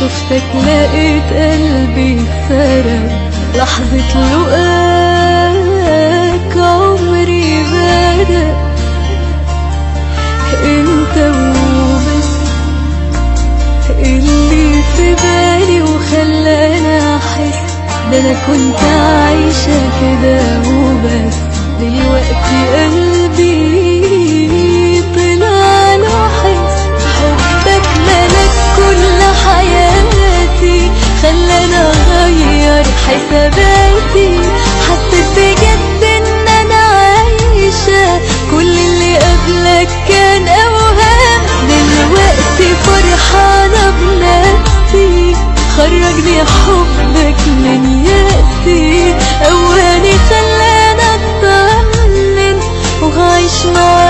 شفتك لقيت قلبي اتسرق، لحظة لقاك عمري بدأ. انت وبس اللي في بالي وخلاني احس، ده انا كنت عايشة كده وبس. دلوقتي قلبي طلع له حس، حبك ملك كل حياتي، خلاني اغير حساباتي. حسيت بجد ان انا عايشة، كل اللي قبلك كان اوهام. دلوقتي فرحانة بنفسي، خرجني حبك من يأسي. اواني خلاني اطمن وعايش معاك